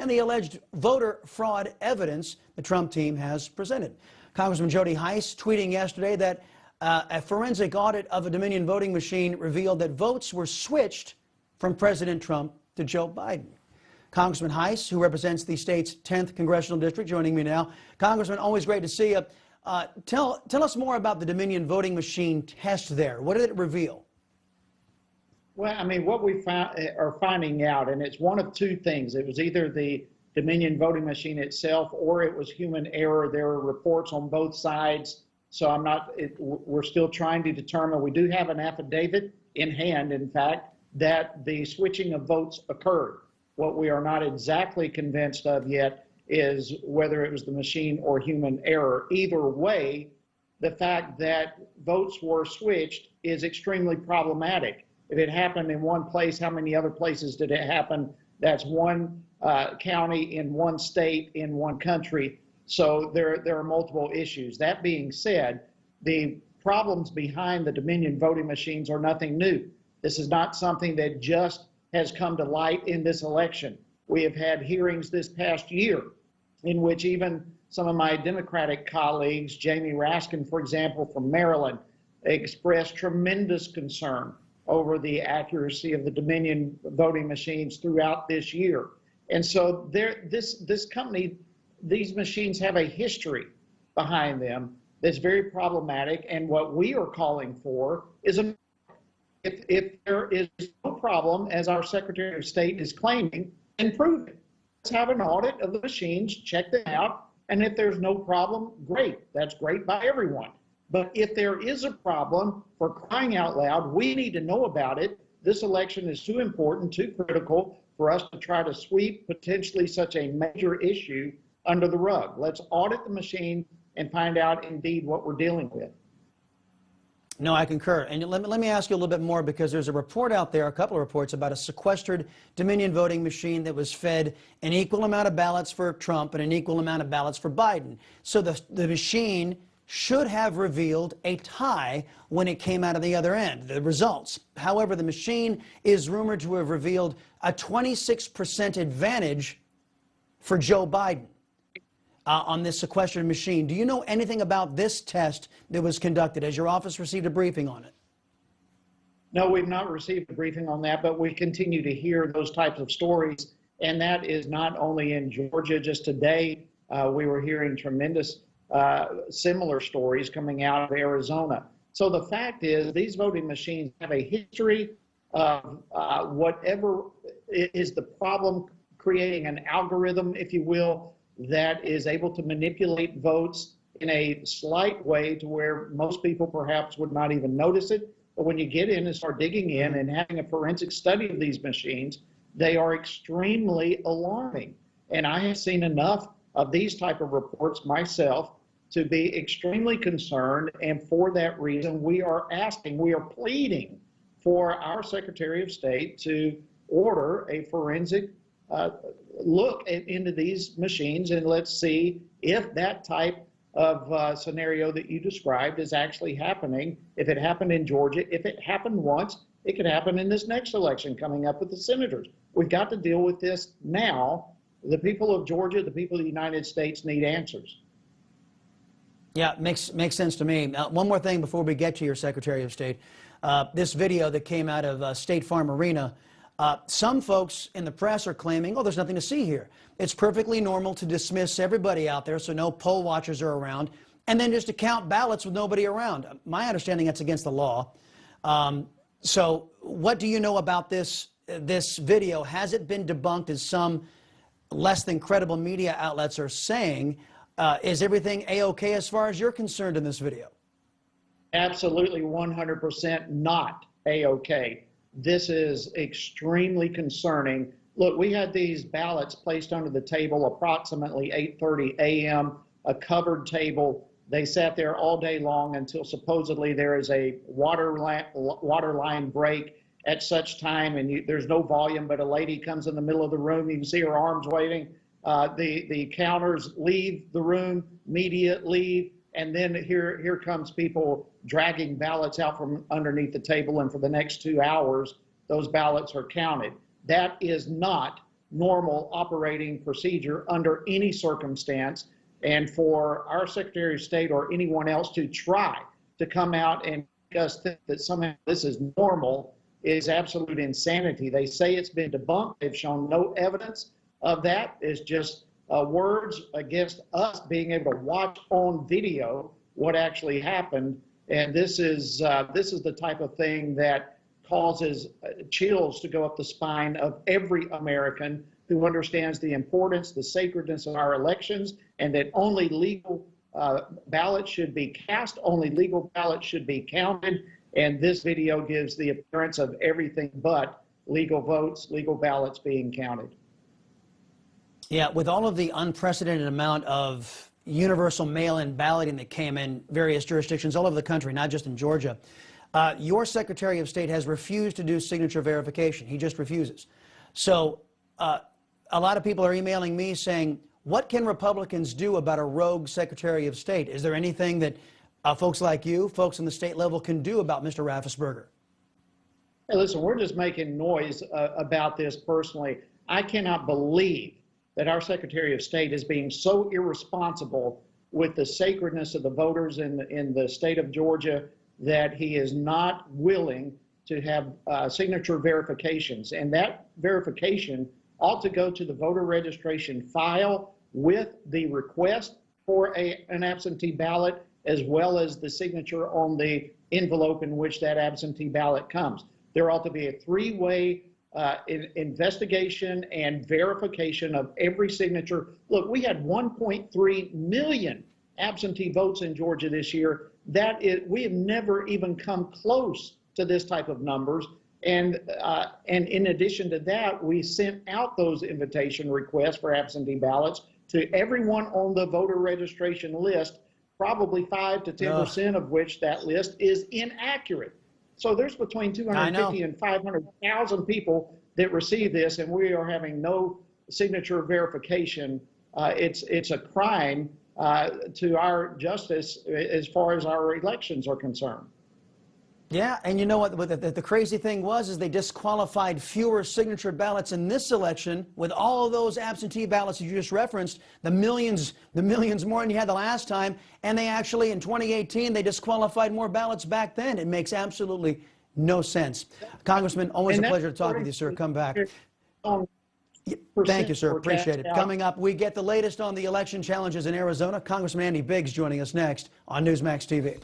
and the alleged voter fraud evidence the Trump team has presented. Congressman Jody Hice tweeting yesterday that a forensic audit of a Dominion voting machine revealed that votes were switched from President Trump to Joe Biden. Congressman Hice, who represents the state's 10th congressional district, joining me now. Congressman, always great to see you. Tell us more about the Dominion voting machine test there. What did it reveal? Well, I mean, what we are finding out, and it's one of two things. It was either the Dominion voting machine itself or it was human error. There were reports on both sides. So we're still trying to determine. We do have an affidavit in hand, in fact, that the switching of votes occurred. What we are not exactly convinced of yet is whether it was the machine or human error. Either way, the fact that votes were switched is extremely problematic. If it happened in one place, how many other places did it happen? That's one county in one state in one country. So there are multiple issues. That being said, the problems behind the Dominion voting machines are nothing new. This is not something that just has come to light in this election. We have had hearings this past year in which even some of my Democratic colleagues, Jamie Raskin, for example, from Maryland, expressed tremendous concern over the accuracy of the Dominion voting machines throughout this year. And so this company, these machines have a history behind them that's very problematic. And what we are calling for is if there is no problem, as our Secretary of State is claiming, then prove it. Let's have an audit of the machines, check them out, and if there's no problem, great. That's great by everyone. But if there is a problem, for crying out loud, we need to know about it. This election is too important, too critical for us to try to sweep potentially such a major issue under the rug. Let's audit the machine and find out indeed what we're dealing with. No, I concur. And let me ask you a little bit more, because there's a report out there, a couple of reports, about a sequestered Dominion voting machine that was fed an equal amount of ballots for Trump and an equal amount of ballots for Biden. So the machine should have revealed a tie when it came out of the other end, the results. However, the machine is rumored to have revealed a 26% advantage for Joe Biden on this sequestered machine. Do you know anything about this test that was conducted? Has your office received a briefing on it? No, we've not received a briefing on that, but we continue to hear those types of stories. And that is not only in Georgia. Just today, we were hearing tremendous similar stories coming out of Arizona. So the fact is, these voting machines have a history of whatever is the problem, creating an algorithm, if you will, that is able to manipulate votes in a slight way to where most people perhaps would not even notice it. But when you get in and start digging in and having a forensic study of these machines, they are extremely alarming. And I have seen enough of these type of reports myself to be extremely concerned. And for that reason, we are pleading for our Secretary of State to order a forensic look into these machines, and let's see if that type of scenario that you described is actually happening. If it happened in Georgia, if it happened once, it could happen in this next election coming up with the senators. We've got to deal with this now. The people of Georgia, the people of the United States need answers. Yeah, makes sense to me. One more thing before we get to your Secretary of State. This video that came out of State Farm Arena, some folks in the press are claiming, oh, there's nothing to see here. It's perfectly normal to dismiss everybody out there so no poll watchers are around, and then just to count ballots with nobody around. My understanding, that's against the law. So what do you know about this video? Has it been debunked, as some less than credible media outlets are saying? Is everything A-OK as far as you're concerned in this video? Absolutely 100% not A-OK. This is extremely concerning. Look, we had these ballots placed under the table approximately 8:30 a.m., a covered table. They sat there all day long until supposedly there is a water line break at such time, and there's no volume, but a lady comes in the middle of the room. You can see her arms waving. The counters leave the room, media leave, and then here comes people dragging ballots out from underneath the table, and for the next 2 hours, those ballots are counted. That is not normal operating procedure under any circumstance. And for our Secretary of State or anyone else to try to come out and make us think that somehow this is normal is absolute insanity. They say it's been debunked. They've shown no evidence of that. It's just words against us being able to watch on video what actually happened. And this is the type of thing that causes chills to go up the spine of every American who understands the importance, the sacredness of our elections, and that only legal ballots should be cast, only legal ballots should be counted. And this video gives the appearance of everything but legal votes, legal ballots being counted. Yeah, with all of the unprecedented amount of universal mail-in balloting that came in various jurisdictions all over the country, not just in Georgia, your Secretary of State has refused to do signature verification. He just refuses. So a lot of people are emailing me saying, what can Republicans do about a rogue Secretary of State? Is there anything that folks like you, folks on the state level, can do about Mr. Raffensperger? Hey, listen, we're just making noise about this personally. I cannot believe that our Secretary of State is being so irresponsible with the sacredness of the voters in the state of Georgia that he is not willing to have signature verifications. And that verification ought to go to the voter registration file with the request for an absentee ballot, as well as the signature on the envelope in which that absentee ballot comes. There ought to be a three-way investigation and verification of every signature. Look, we had 1.3 million absentee votes in Georgia this year. We have never even come close to this type of numbers. And in addition to that, we sent out those invitation requests for absentee ballots to everyone on the voter registration list, probably 5 to 10% of which that list is inaccurate. So there's between 250 and 500,000 people that receive this, and we are having no signature verification. It's a crime to our justice as far as our elections are concerned. Yeah, and you know what the crazy thing was is they disqualified fewer signature ballots in this election with all of those absentee ballots you just referenced, the millions more than you had the last time, and they actually, in 2018, they disqualified more ballots back then. It makes absolutely no sense. Congressman, always a pleasure to talk with you, sir. Come back. Thank you, sir. Appreciate it. Coming up, we get the latest on the election challenges in Arizona. Congressman Andy Biggs joining us next on Newsmax TV.